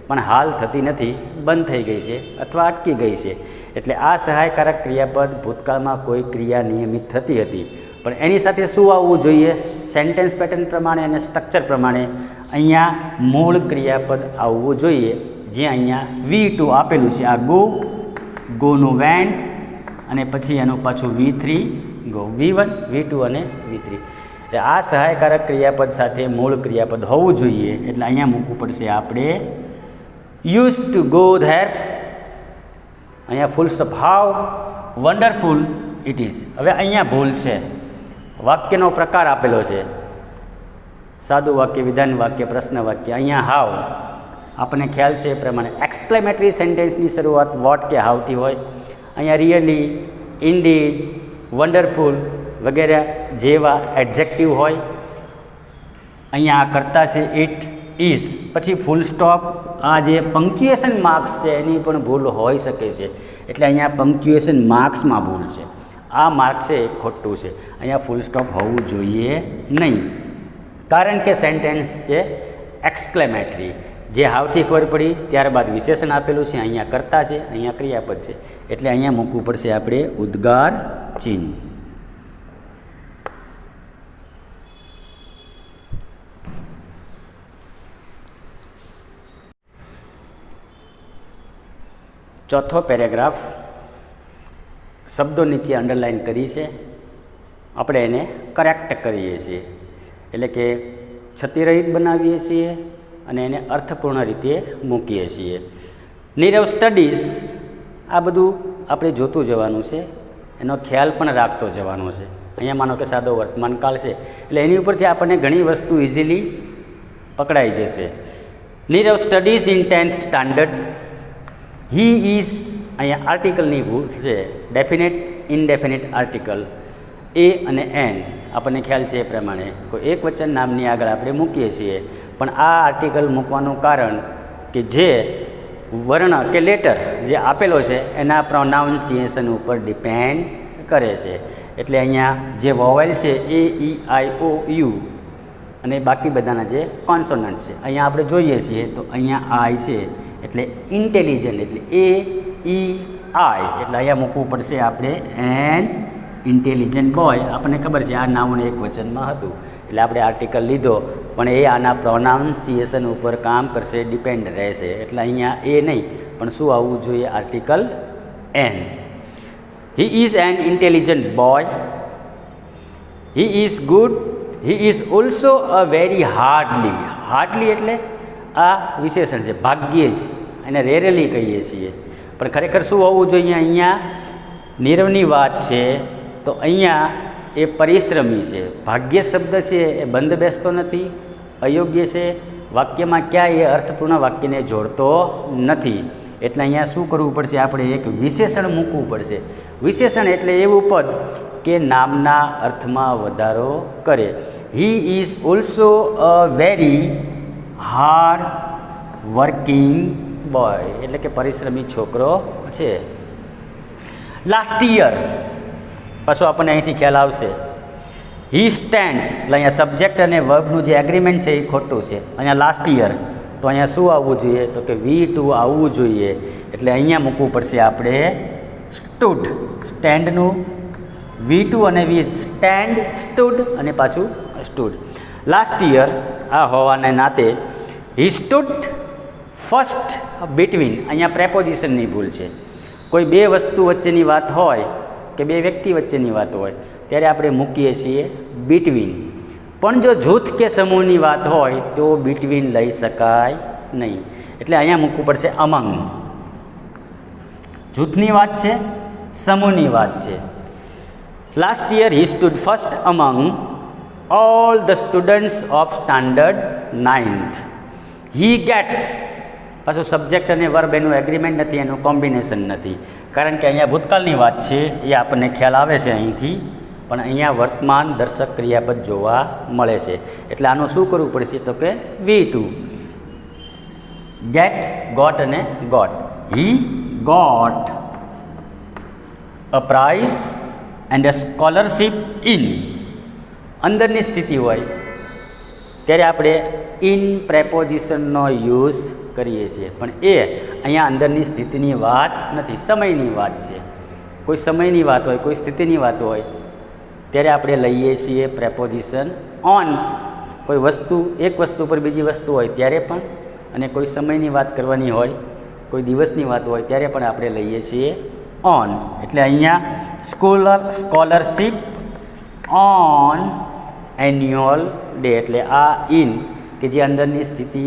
પણ હાલ થતી નથી, બંધ થઈ ગઈ છે અથવા અટકી ગઈ છે. એટલે આ સહાયકારક ક્રિયાપદ ભૂતકાળમાં કોઈ ક્રિયા નિયમિત થતી હતી, પણ એની સાથે શું આવવું જોઈએ? સેન્ટેન્સ પેટર્ન પ્રમાણે અને સ્ટ્રક્ચર પ્રમાણે અહીંયા મૂળ ક્રિયાપદ આવવું જોઈએ, જે અહીંયા V2 આપેલું છે. આ ગોનું વેન્ટ, અને પછી એનું પાછું V3 ગો, V1, V2 અને V3. એટલે આ સહાયકારક ક્રિયાપદ સાથે મૂળ ક્રિયાપદ હોવું જોઈએ, એટલે અહીંયા મૂકવું પડશે આપણે યુઝ ટુ ગો ધેર. અહીંયા full stop. How wonderful it is. હવે અહીંયા ભૂલ છે, વાક્યનો પ્રકાર આપેલો છે, સાદું વાક્ય, વિધાન વાક્ય, પ્રશ્ન વાક્ય. અહીંયા હાવ આપણને ખ્યાલ છે એ પ્રમાણે એક્સક્લેમેટરી સેન્ટેન્સની શરૂઆત વોટ કે હાવથી હોય. અહીંયા રિયલી, ઇન્ડીડ, વન્ડરફુલ વગેરે જેવા એડજેક્ટિવ હોય. અહીંયા આ કરતા છે ઇટ, ઇઝ, પછી ફૂલ સ્ટોપ. આ જે પંક્ચ્યુએશન માર્ક્સ છે એની પણ ભૂલ હોઈ શકે છે, એટલે અહીંયા પંક્ચ્યુએશન માર્ક્સમાં ભૂલ છે. આ માર્ક છે એ ખોટું છે, અહીંયા ફૂલ સ્ટોપ હોવું જોઈએ નહીં, કારણ કે સેન્ટેન્સ છે એક્સક્લેમેટરી. જે હાવથી ખબર પડી ત્યારબાદ વિશેષણ આપેલું છે, અહીંયા કરતા છે, અહીંયા ક્રિયાપદ છે, એટલે અહીંયા મૂકવું પડશે આપણે ઉદ્ગાર ચિહ્ન. ચોથો પેરેગ્રાફ શબ્દો નીચે અંડરલાઇન કરી છે, આપણે એને કરેક્ટ કરીએ છીએ, એટલે કે છતિરહિત બનાવીએ છીએ અને એને અર્થપૂર્ણ રીતે મૂકીએ છીએ. નીરવ સ્ટડીઝ, આ બધું આપણે જોતું જવાનું છે, એનો ખ્યાલ પણ રાખતો જવાનો છે. અહીંયા માનો કે સાદો વર્તમાનકાળ છે, એટલે એની ઉપરથી આપણને ઘણી વસ્તુ ઇઝીલી પકડાઈ જશે. Nirav studies in 10th standard. He is, અહીંયા આર્ટિકલની ભૂલ છે, ડેફિનેટ, ઇનડેફિનેટ આર્ટિકલ એ અને એન આપણને ખ્યાલ છે એ પ્રમાણે કોઈ એક વચન નામની આગળ આપણે મૂકીએ છીએ, પણ આ આર્ટિકલ મૂકવાનું કારણ કે જે વર્ણ કે લેટર જે આપેલો છે એના પ્રોનાઉન્સિએશન ઉપર ડિપેન્ડ કરે છે. એટલે અહીંયા જે વોવેલ છે A, E, I, O, U અને બાકી બધાના જે કોન્સોનન્ટ છે અહીંયા આપણે જોઈએ છીએ તો અહીંયા આઈ છે, એટલે ઇન્ટેલિજન્ટ, એટલે A, E, I, એટલે અહીંયા મૂકવું પડશે આપણે એન ઇન્ટેલિજન્ટ બોય. આપણને ખબર છે આ નાઉન એક વચનમાં હતું, એટલે આપણે આર્ટિકલ લીધો, પણ એ આના પ્રોનાઉન્સિએશન ઉપર કામ કરશે, ડિપેન્ડ રહેશે. એટલે અહીંયા એ નહીં, પણ શું આવવું જોઈએ? Article an. He is an intelligent boy. He is good. He is also a very hardly. Hardly એટલે આ વિશેષણ છે, ભાગ્યે જ, એને રેરેલી કહીએ છીએ, પણ ખરેખર શું હોવું જોઈએ? અહીંયા નીરવની વાત છે તો અહીંયા એ પરિશ્રમી છે. ભાગ્ય શબ્દ છે એ બંધ બેસતો નથી અયોગ્ય છે, વાક્યમાં ક્યાંય એ અર્થપૂર્ણ વાક્યને જોડતો નથી. એટલે અહીંયા શું કરવું પડશે? આપણે એક વિશેષણ મૂકવું પડશે. વિશેષણ એટલે એવું પદ કે નામના અર્થમાં વધારો કરે. હી is also a very hard working boy, એટલે કે પરિશ્રમી છોકરો છે. લાસ્ટ યર પાછું આપણને અહીંથી ખ્યાલ આવશે. હી સ્ટેન્ડ્સ, એટલે અહીંયા સબ્જેક્ટ અને વર્બનું જે એગ્રીમેન્ટ છે એ ખોટું છે. અહીંયા લાસ્ટ યર તો અહીંયા શું આવવું જોઈએ? તો કે V2 આવવું જોઈએ. એટલે અહીંયા મૂકવું પડશે આપણે સ્ટુડ. સ્ટેન્ડનું V2 અને સ્ટેન્ડ, સ્ટુડ અને પાછું સ્ટુડ. લાસ્ટ યર આ હોવાને નાતે હી સ્ટુડ ફર્સ્ટ બિટવીન, અહીંયા પ્રેપોઝિશનની ભૂલ છે. કોઈ બે વસ્તુ વચ્ચેની વાત હોય કે બે વ્યક્તિ વચ્ચેની વાત હોય ત્યારે આપણે મૂકીએ છીએ બિટવીન. પણ જો જૂથ કે સમૂહની વાત હોય તો બિટવીન લઈ શકાય નહીં. એટલે અહીંયા મૂકવું પડશે અમંગ. જૂથની વાત છે, સમૂહની વાત છે. Last year he stood first અમંગ all the students of standard 9th. He gates, પાછું સબ્જેક્ટ અને વર્બ એનું એગ્રીમેન્ટ નથી, એનું કોમ્બિનેશન નથી. કારણ કે અહીંયા ભૂતકાળની વાત છે એ આપણને ખ્યાલ આવે છે અહીંથી, પણ અહીંયા વર્તમાન દર્શક ક્રિયાપદ જોવા મળે છે. એટલે આનું શું કરવું પડશે? તો કે V2. ગેટ, ગોટ અને got. He got a prize and a scholarship in, અંદરની સ્થિતિ હોય ત્યારે આપણે ઇન પ્રેપોઝિશનનો યુઝ કરીએ છીએ, પણ એ અહીંયા અંદરની સ્થિતિની વાત નથી, સમયની વાત છે. કોઈ સમયની વાત હોય, કોઈ સ્થિતિની વાત હોય ત્યારે આપણે લઈએ છીએ પ્રેપોઝિશન ઓન. કોઈ વસ્તુ, એક વસ્તુ પર બીજી વસ્તુ હોય ત્યારે પણ, અને કોઈ સમયની વાત કરવાની હોય, કોઈ દિવસની વાત હોય ત્યારે પણ આપણે લઈએ છીએ ઓન. એટલે અહીંયા સ્કોલરશીપ ઓન એન્યુઅલ ડે, એટલે આ ઇન કે જે અંદરની સ્થિતિ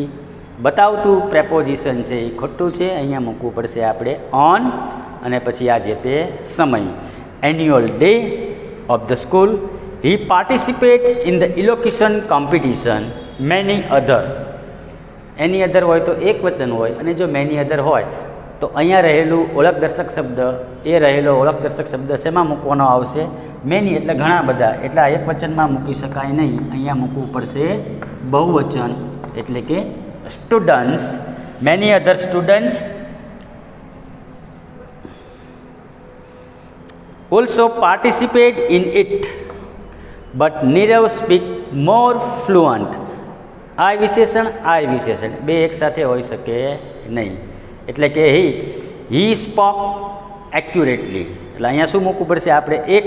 બતાવતું પ્રેપોઝિશન છે એ ખોટું છે. અહીંયા મૂકવું પડશે આપણે ઓન અને પછી આ જે તે સમય. Annual day of the school, he participate in the elocution competition. Many other, any other હોય તો એક વચન હોય, અને જો many other હોય તો અહીંયા રહેલું ઓળખદર્શક શબ્દ, એ રહેલો ઓળખદર્શક શબ્દ શેમાં મૂકવાનો આવશે? many એટલે ઘણા બધા. એટલે આ એક વચનમાં મૂકી શકાય નહીં, અહીંયા મૂકવું પડશે બહુવચન, એટલે કે students. many other students also participate in it, but Nirav speak more fluent. આ વિશેષણ, આ વિશેષણ બે એક સાથે હોઈ શકે નહીં. એટલે કે હી સ્પોક એક્યુરેટલી. એટલે અહીંયા શું મૂકવું પડશે? આપણે એક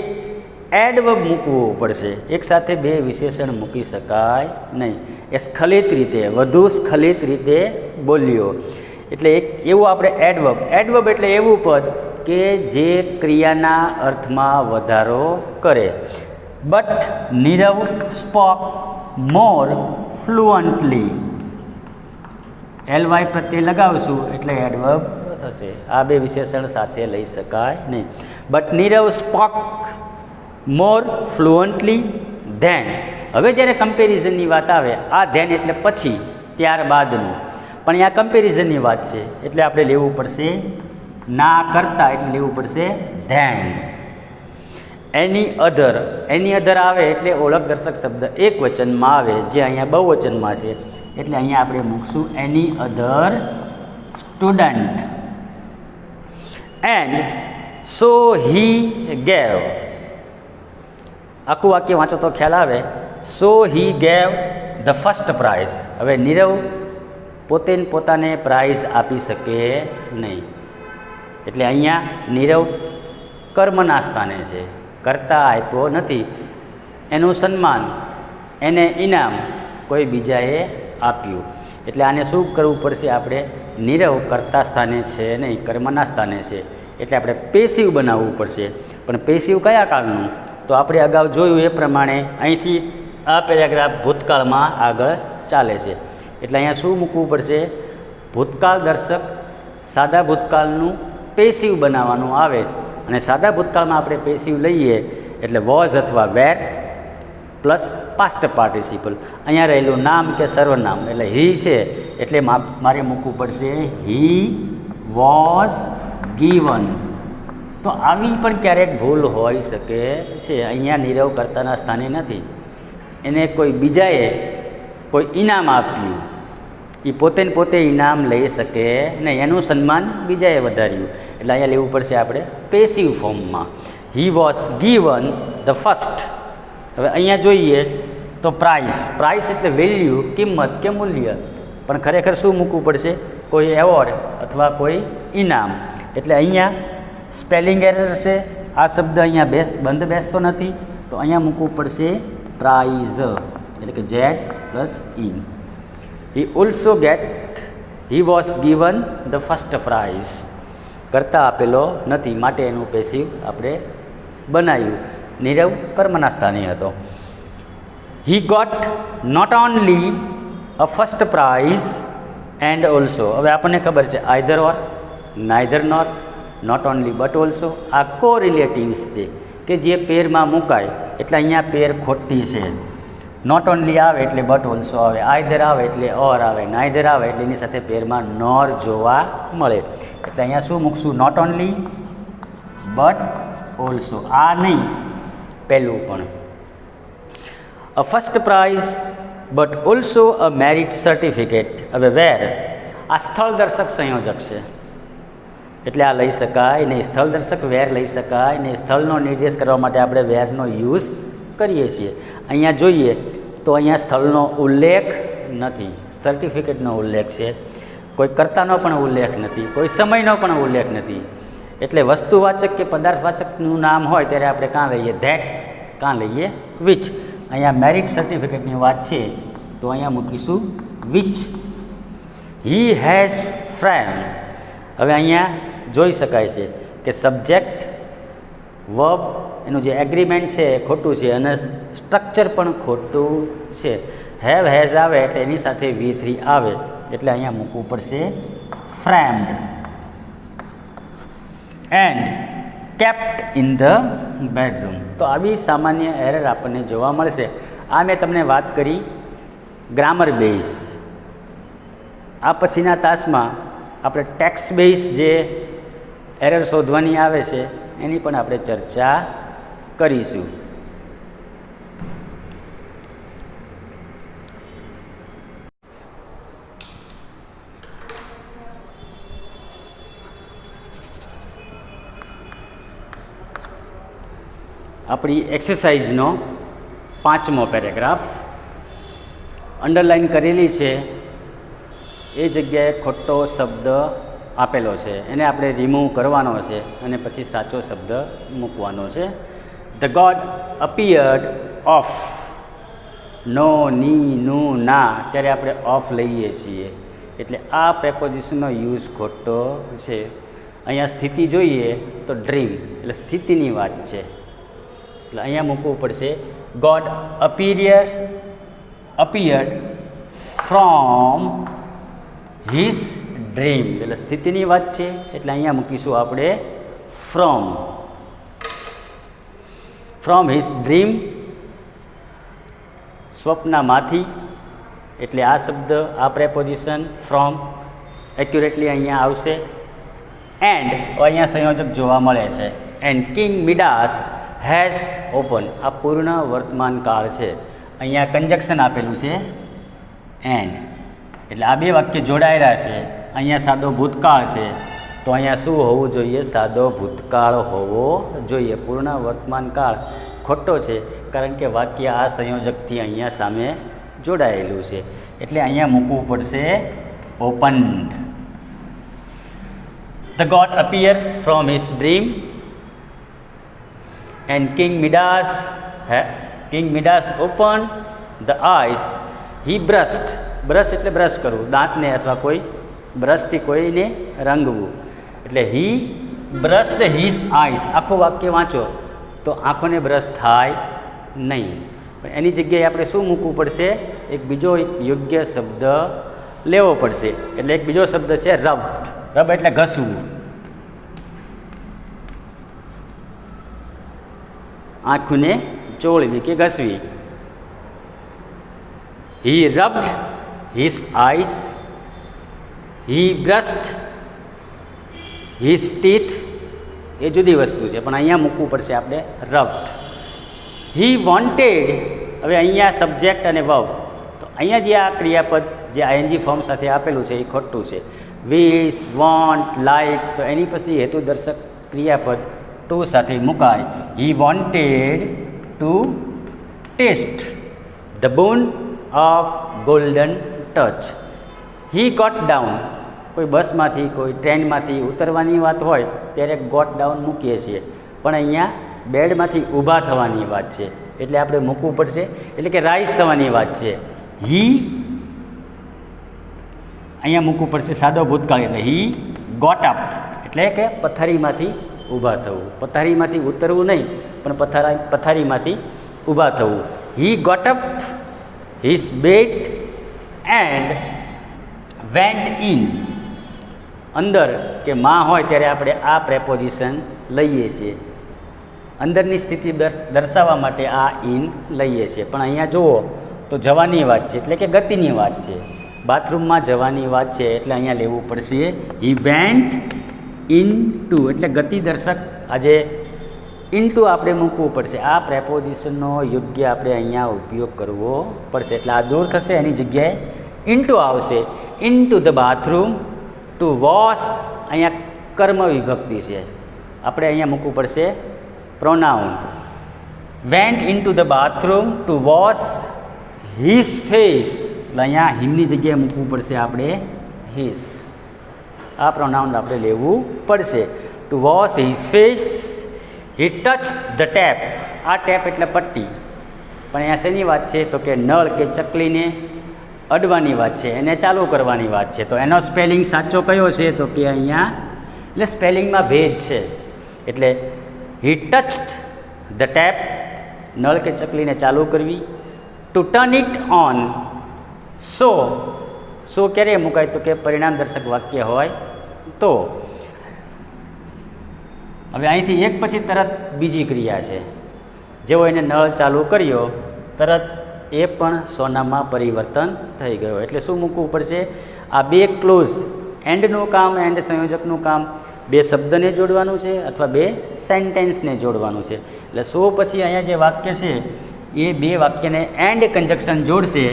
એડવર્બ મૂકવું પડશે. એક સાથે બે વિશેષણ મૂકી શકાય નહીં. એ સ્ખલિત રીતે, વધુ સ્ખલિત રીતે બોલ્યો. એટલે એક એવું આપણે એડવર્બ. એડવર્બ એટલે એવું પદ કે જે ક્રિયાના અર્થમાં વધારો કરે. But Nirav spoke more fluently. LY પ્રત્યે લગાવશું એટલે એડવર્બ થશે. આ બે વિશેષણ સાથે લઈ શકાય નહીં. But Nirav spoke more fluently then. હવે જ્યારે કમ્પેરિઝનની વાત આવે, આ ધેન એટલે પછી, ત્યારબાદનું, પણ અહીંયા કમ્પેરિઝનની વાત છે એટલે આપણે લેવું પડશે ના કરતા, એટલે લેવું પડશે ધેન. એની અધર આવે એટલે ઓળખદર્શક શબ્દ એક વચનમાં આવે, જે અહીંયા બહુવચનમાં છે, એટલે અહીંયા આપણે મૂકશું any other student. And so he gave. આખું વાક્ય વાંચો તો ખ્યાલ આવે. So he gave the first prize. હવે નીરવ પોતે પોતાને પ્રાઇઝ આપી શકે નહીં, એટલે અહીંયા નીરવ કર્મના સ્થાને છે, કરતા આપ્યો નથી. એનું સન્માન, એને ઇનામ કોઈ બીજાએ આપ્યું. એટલે આને શું કરવું પડશે? આપણે નીરવ કરતા સ્થાને છે નહીં, કર્મના સ્થાને છે, એટલે આપણે પેસિવ બનાવવું પડશે. પણ પેસિવ કયા કાળનું? તો આપણે અગાઉ જોયું એ પ્રમાણે અહીંથી આ પેરેગ્રાફ ભૂતકાળમાં આગળ ચાલે છે. એટલે અહીંયા શું મૂકવું પડશે? ભૂતકાળ દર્શક સાદા ભૂતકાળનું પેસિવ બનાવવાનું આવે, અને સાદા ભૂતકાળમાં આપણે પેસિવ લઈએ એટલે વોઝ અથવા વેર, પ્લસ પાસ્ટ પાર્ટિસિપલ. અહીંયા રહેલું નામ કે સર્વનામ એટલે હી છે એટલે મારે મૂકવું પડશે હી વોઝ ગીવન. તો આવી પણ ક્યારેક ભૂલ હોઈ શકે છે. અહીંયા નીરવ કર્તાના સ્થાને નથી, એને કોઈ બીજાએ કોઈ ઇનામ આપ્યું, એ પોતે ને પોતે ઇનામ લઈ શકે ને એનું સન્માન બીજાએ વધાર્યું, એટલે અહીંયા લેવું પડશે આપણે પેસિવ ફોર્મમાં. He was given the first. હવે અહીંયા જોઈએ તો પ્રાઇસ, પ્રાઇસ એટલે વેલ્યુ, કિંમત કે મૂલ્ય, પણ ખરેખર શું મૂકવું પડશે? કોઈ એવોર્ડ અથવા કોઈ ઇનામ. એટલે અહીંયા સ્પેલિંગ એરર છે, આ શબ્દ અહીંયા બંધ બેસતો નથી, તો અહીંયા મૂકવું પડશે પ્રાઇઝ એટલે કે Z plus E. He also he was given the first price. કરતાં આપેલો નથી માટે એનું પેસિવ આપણે બનાવ્યું. નીરવ કર્મના સ્થાને હતો. He got not only a first prize and also. હવે આપણને ખબર છે either or, neither nor, not only but also આ કો રિલેટિવ્સ છે કે જે પેરમાં મુકાય. એટલે અહીંયા પેર ખોટી છે. નોટ ઓનલી આવે એટલે બટ ઓલ્સો આવે, આઈધર આવે એટલે ઓર આવે, નાઈધર આવે એટલે એની સાથે પેરમાં નોર જોવા મળે. એટલે અહીંયા શું મૂકશું? Not only but also. આ નહીં, પહેલું પણ. A first prize but also a merit certificate. હવે વેર આ સ્થળ દર્શક સંયોજક છે એટલે આ લઈ શકાય નહીં. સ્થળ દર્શક વેર લઈ શકાય ને સ્થળનો નિર્દેશ કરવા માટે આપણે વેરનો યુઝ કરીએ છીએ. અહીંયા જોઈએ તો અહીંયા સ્થળનો ઉલ્લેખ નથી, સર્ટિફિકેટનો ઉલ્લેખ છે. કોઈ કર્તાનો પણ ઉલ્લેખ નથી, કોઈ સમયનો પણ ઉલ્લેખ નથી. એટલે વસ્તુવાચક કે પદાર્થવાચકનું નામ હોય ત્યારે આપણે કાં લઈએ ધેટ, કાં લઈએ વિચ. અહીંયા મેરિટ સર્ટિફિકેટની વાત છે તો અહીંયા મૂકીશું વિચ. He has friend. હવે અહીંયા જોઈ શકાય છે કે સબ્જેક્ટ વર્બ એનું જે એગ્રીમેન્ટ છે એ ખોટું છે અને સ્ટ્રક્ચર પણ ખોટું છે. હેવ હેઝ આવે એટલે એની સાથે V3 આવે એટલે અહીંયા મૂકવું પડશે framed. And kept in the bedroom. તો આવી સામાન્ય એરર આપણને જોવા મળશે. આ મેં તમને વાત કરી ગ્રામર બેઝ. આ પછીના તાસમાં આપણે ટેક્સ્ટ બેઝ જે એરર શોધવાની આવે છે એની પણ આપણે ચર્ચા કરીશું. આપણી એક્સરસાઇઝનો 5મો પેરેગ્રાફ અંડરલાઇન કરેલી છે. એ જગ્યાએ ખોટો શબ્દ આપેલો છે, એને આપણે રિમૂવ કરવાનો છે અને પછી સાચો શબ્દ મૂકવાનો છે. The god appeared of. નો, ની, નું, ના ત્યારે આપણે ઓફ લઈએ છીએ એટલે આ પ્રેપોઝિશનનો યુઝ ખોટો છે. અહીંયા સ્થિતિ જોઈએ તો ડ્રીમ એટલે સ્થિતિની વાત છે એટલે અહીંયા મૂકવું પડશે God appeared from his dream એટલે સ્થિતિની વાત છે એટલે અહીંયા મૂકીશું આપણે ફ્રોમ હિઝ ડ્રીમ. સ્વપ્નમાંથી એટલે આ શબ્દ આ પ્રેપોઝિશન ફ્રોમ એક્યુરેટલી અહીંયા આવશે. એન્ડ અહીંયા સંયોજક જોવા મળે છે. And king Midas has open. આ પૂર્ણ વર્તમાન કાળ છે. અહીંયા કંજક્શન આપેલું છે એન્ડ એટલે આ બે વાક્ય જોડાયેલા છે. અહીંયા સાદો ભૂતકાળ છે તો અહીંયા શું હોવું જોઈએ? સાદો ભૂતકાળ હોવો જોઈએ. પૂર્ણ વર્તમાન કાળ ખોટો છે કારણ કે વાક્ય આ સંયોજકથી અહીંયા સામે જોડાયેલું છે એટલે અહીંયા મૂકવું પડશે opened. The god appear from his dream and king Midas open the eyes. He burst. Brush એટલે બ્રશ કરવું, દાંતને અથવા કોઈ બ્રશથી કોઈને રંગવું એટલે હી બ્રશ્ડ હિઝ આઈસ. આખું વાક્ય વાંચો તો આંખોને બ્રશ થાય નહીં, પણ એની જગ્યાએ આપણે શું મૂકવું પડશે? એક બીજો યોગ્ય શબ્દ લેવો પડશે. એટલે એક બીજો શબ્દ છે રબ્ડ. રબ એટલે ઘસવું. આંખને ચોળવી કે ઘસવી. હી રબ્ડ હિઝ આઈસ, હી બ્રશ્ડ હિઝ ટીથ, એ જુદી વસ્તુ છે પણ અહીંયા મૂકવું પડશે આપણે રબ્ડ. હી વોન્ટેડ, હવે અહીંયા સબ્જેક્ટ અને વર્બ, તો અહીંયા જે આ ક્રિયાપદ જે આઈએનજી ફોર્મ સાથે આપેલું છે એ ખોટું છે. વિશ, વોન્ટ, લાઇક, તો એની પછી હેતુદર્શક ક્રિયાપદ ટુ સાથે મુકાય. He wanted to test the bone of golden touch. He got down, કોઈ બસમાંથી કોઈ ટ્રેનમાંથી ઉતરવાની વાત હોય ત્યારે ગોટ ડાઉન મૂકીએ છીએ, પણ અહીંયા બેડમાંથી ઊભા થવાની વાત છે એટલે આપણે મૂકવું પડશે, એટલે કે રાઈઝ થવાની વાત છે. હી અહીંયા મૂકવું પડશે સાદો ભૂતકાળ, એટલે હી ગોટ અપ, એટલે કે પથારીમાંથી ઊભા થવું. પથારીમાંથી ઉતરવું નહીં પણ પથારીમાંથી ઊભા થવું. He got up his bed and went in. અંદર કે માં હોય ત્યારે આપણે આ પ્રેપોઝિશન લઈએ છીએ, અંદરની સ્થિતિ દર્શાવવા માટે આ ઇન લઈએ છીએ. પણ અહીંયા જુઓ તો જવાની વાત છે એટલે કે ગતિની વાત છે, બાથરૂમમાં જવાની વાત છે એટલે અહીંયા લેવું પડશે હી વેન્ટ ઇન ટુ, એટલે ગતિ દર્શક આજે ઇનટુ આપણે મૂકવું પડશે. આ પ્રેપોઝિશનનો યોગ્ય આપણે અહીંયા ઉપયોગ કરવો પડશે, એટલે આ દૂર થશે, એની જગ્યાએ ઇનટુ આવશે. Into the bathroom, two wash, અહીંયા કર્મ વિભક્તિ છે, આપણે અહીંયા મૂકવું પડશે pronoun. Vent into the bathroom two wash his face, એટલે અહીંયા હિમની જગ્યાએ મૂકવું પડશે આપણે હિઝ. આ પ્રોનાઉન આપણે લેવું પડશે. To wash his face. He touch the tap, આ ટેપ એટલે પટ્ટી, પણ અહીંયા શેની વાત છે તો કે નળ કે ચકલીને અડવાની વાત છે, એને ચાલુ કરવાની વાત છે. તો એનો સ્પેલિંગ સાચો કયો છે તો કે અહીંયા, એટલે સ્પેલિંગમાં ભેદ છે. એટલે હી ટચ્ડ ધ ટેપ, નળ કે ચકલીને ચાલુ કરવી. ટુ ટર્ન ઇટ ઓન, સો ક્યારે મુકાય તો કે પરિણામ દર્શક વાક્ય હોય તો. હવે અહીંથી એક પછી તરત બીજી ક્રિયા છે, જેવો એને નળ ચાલુ કર્યો તરત એ પણ સોનામાં પરિવર્તન થઈ ગયો. એટલે શું મૂકવું પડશે? આ બે ક્લોઝ, એન્ડનું કામ, એન્ડ સંયોજકનું કામ, બે શબ્દને જોડવાનું છે અથવા બે સેન્ટેન્સને જોડવાનું છે. એટલે સો પછી અહીંયા જે વાક્ય છે એ બે વાક્યને એન્ડ કન્જક્શન જોડશે,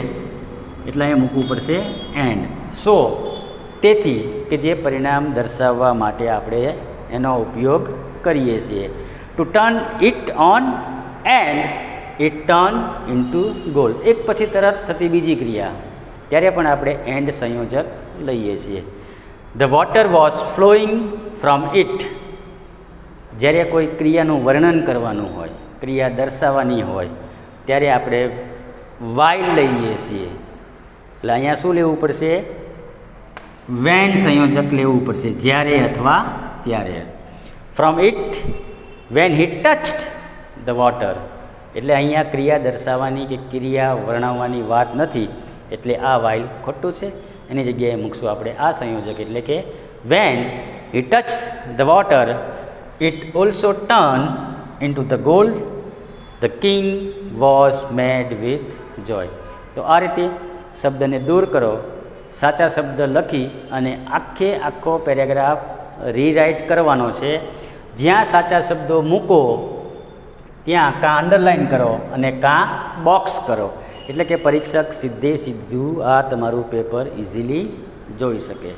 એટલે અહીંયા મૂકવું પડશે એન્ડ. સો, તેથી કે જે પરિણામ દર્શાવવા માટે આપણે એનો ઉપયોગ કરીએ છીએ. Two turn it on and it turn into gold. એક પછી તરત થતી બીજી ક્રિયા, ત્યારે પણ આપણે એન્ડ સંયોજક લઈએ છીએ. The water was flowing from it. જ્યારે કોઈ ક્રિયાનું વર્ણન કરવાનું હોય, ક્રિયા દર્શાવવાની હોય, ત્યારે આપણે વાઇલ લઈએ છીએ. એટલે અહીંયા શું લેવું પડશે? વેન સંયોજક લેવું પડશે, જ્યારે અથવા ત્યારે. From it when he touched the water, એટલે અહીંયા ક્રિયા દર્શાવવાની કે ક્રિયા વર્ણવવાની વાત નથી, એટલે આ વાઇલ ખોટું છે. એની જગ્યાએ મૂકશું આપણે આ સંયોજક, એટલે કે when he touch the water it also turn into the gold, the king was made with જોય. તો આ રીતે શબ્દને દૂર કરો, સાચા શબ્દ લખી અને આખો પેરેગ્રાફ રીરાઇટ કરવાનો છે. જ્યાં સાચા શબ્દો મૂકો ત્યાં કાં અંડરલાઇન કરો અને કાં બોક્સ કરો, એટલે કે પરીક્ષક સીધું આ તમારું પેપર ઇઝીલી જોઈ શકે.